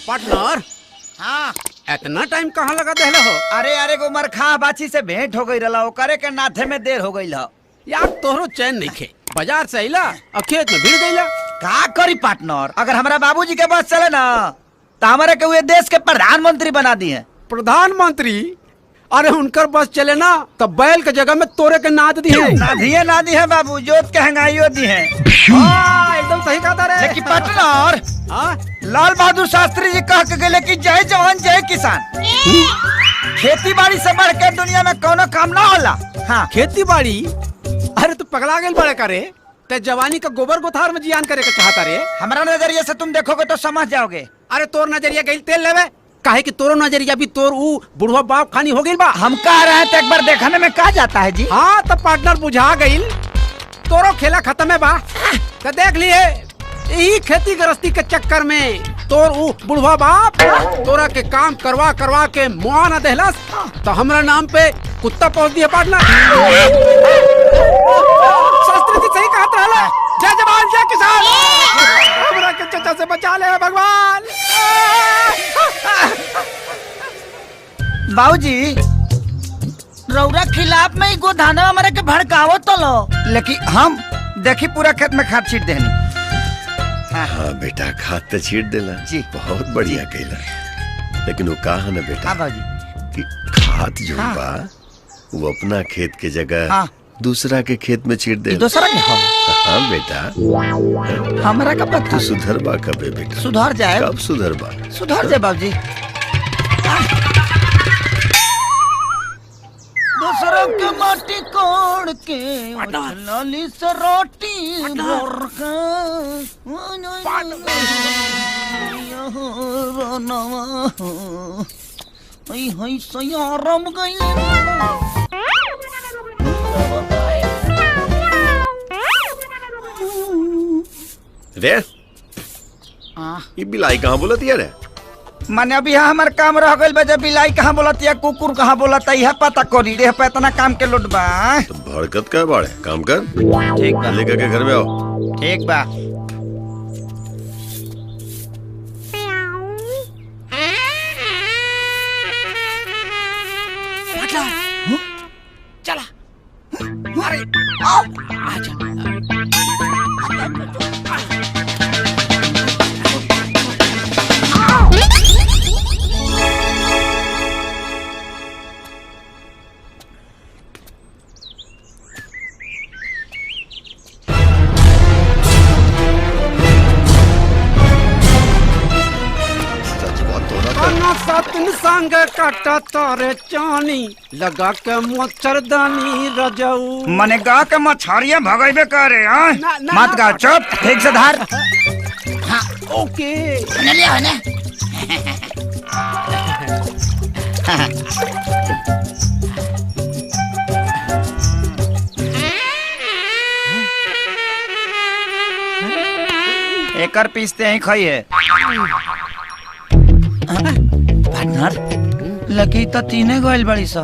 Partner. हाँ इतना time कहाँ लगा देहले हो? अरे उमर खा बाची से भेंट हो गई रहा ओकरे के नाथे में देर हो गई ल। यार तोहरो चैन नहीं खे, बाजार से अइला और खेत में भिड़ गईला। का करी पार्टनर, अगर हमारा बाबूजी के बस चले ना तो हमारे के हुए देश के प्रधानमंत्री बना दिए। प्रधानमंत्री? अरे उनकर बस चले ना तो बैल के जगह में तोरे के नाद दी है। ना दी है बाबू, जोत के हंगाइयो दी है। एकदम सही कहा रे। लेकिन पार्टनर लाल बहादुर शास्त्री जी कह के गए कि जय जवान जय किसान। खेती बाड़ी से बढ़ के दुनिया में कोनो काम ना होला। हाँ खेती बाड़ी? अरे तू पगला गेल बड़े करे ते जवानी का गोबर गोथार में जियान करे के चाहता रे। हमारा नजरिए से तुम देखोगे तो समझ जाओगे। अरे तोर नजरिया गई तेल लेवे काहे कि तोरो नजरिया भी तोर ऊ बुढ़वा बाप खानी हो गई बा। हम कह रहे हैं तो एक बार देखने में कहा जाता है जी। हाँ तो पार्टनर बुझा गई तोरो खेला खत्म है बा। तो देख लिए यही खेती गृहस्थी के चक्कर में तोर ऊ बुढ़वा बाप तोरा के काम करवा करवा के मुआ न देहलस तो हमरा नाम पे कुत्ता पहुंच दिया। पार्टनर शास्त्री जी सही कहत रहला, जय जवान जय किसान। हमरा के चचा से बचा ले भगवान। बाबूजी रौरा खिलाफ में ही गोधाना हमारे के भड़कावो तो लो, लेकिन हम देखी पूरा खेत में खाद छीट देनी। हाँ बेटा खाद तो छीट देला जी, बहुत बढ़िया कहला। लेकिन वो कहा ना बेटा बाबूजी कि खाद जो बा वो अपना खेत के जगह दूसरा के खेत में छीट दे। दूसरा के? हाँ बेटा हमारा का पता। तू सुधर बा कबे बेटा? सुधर जाए। कब सुधर बा? सुधर जाए बाबूजी। दूसरों के माटी कोड़ के लाली से रोटी भर के सयारम गई। रे ये बिलाई कहाँ बोलत यार? माने अभी यहाँ हमारे काम रह गई बजे बिलाई कहाँ बोलती है कुकुर कहाँ बोलता है पता करी रे पे इतना काम के लोट बा। तो भड़कत का बाड़े काम कर। ठीक बा लेकर के घर में आओ। ठीक बा। चला अरे आजा। सतन संग काटा तारे चानी लगा के मच्छरदानी रजऊ। मने गा के मछरिया भगैबे करे। मत गा, चुप ठीक से धार। हाँ ओके ले ने। एकर पीसते ही खाइए। पार्टनर लकी तो तीने गोइल बड़ी सा।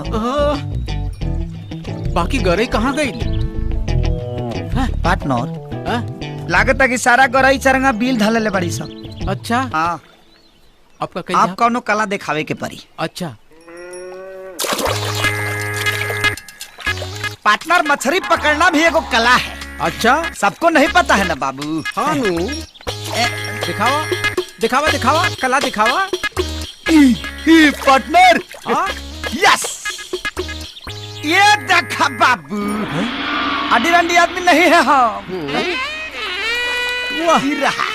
बाकी गरे कहाँ गई? पार्टनर लागत है कि सारा गरई चरंगा बिल ढाले ले बड़ी सा। अच्छा हाँ आपका आप कौनो कला दिखावे के परी। अच्छा पार्टनर मछली पकड़ना भी एगो कला है। अच्छा सबको नहीं पता है ना बाबू। हाँ दिखावा दिखावा दिखावा कला दिखावा। पार्टनर यस ये देखा बाबू अडी रंडी आदमी नहीं है हम। रहा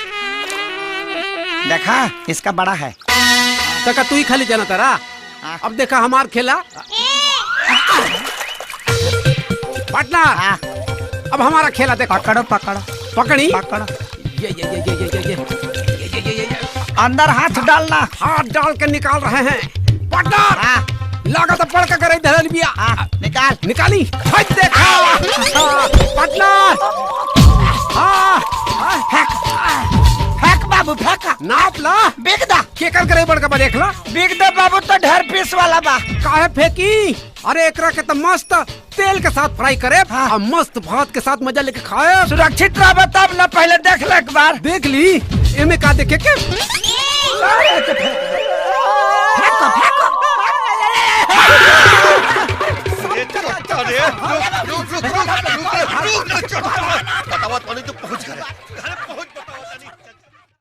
देखा इसका बड़ा है। तका तू ही खाली जाना तारा। अब देखा हमार खेला। पार्टनर अब हमारा खेला देखो। पकड़ो पकड़ो पकड़ी पकड़ो। ये अंदर हाथ डालना। हाथ डाल के निकाल रहे हैं। पार्टनर लागत पड़ के करे धरल बिया। निकाल निकाली। देखा पार्टनर। फेंक बाबू फेंक। नाप ला बिक दा। केकर करे बड़का बा देख ला। बिक दे बाबू तो ढेर पीस वाला बा। काहे फेंकी? अरे एकरा के तो मस्त तेल के साथ फ्राई करे और मस्त भात के साथ मजा लेके खाए। सुरक्षित रह तब ना, पहले देख ले एक बार। देख ली एमे का देखे के के फेंको फेंको। अरे रुक रुक रुक रुक रुक रुक रुक रुक रुक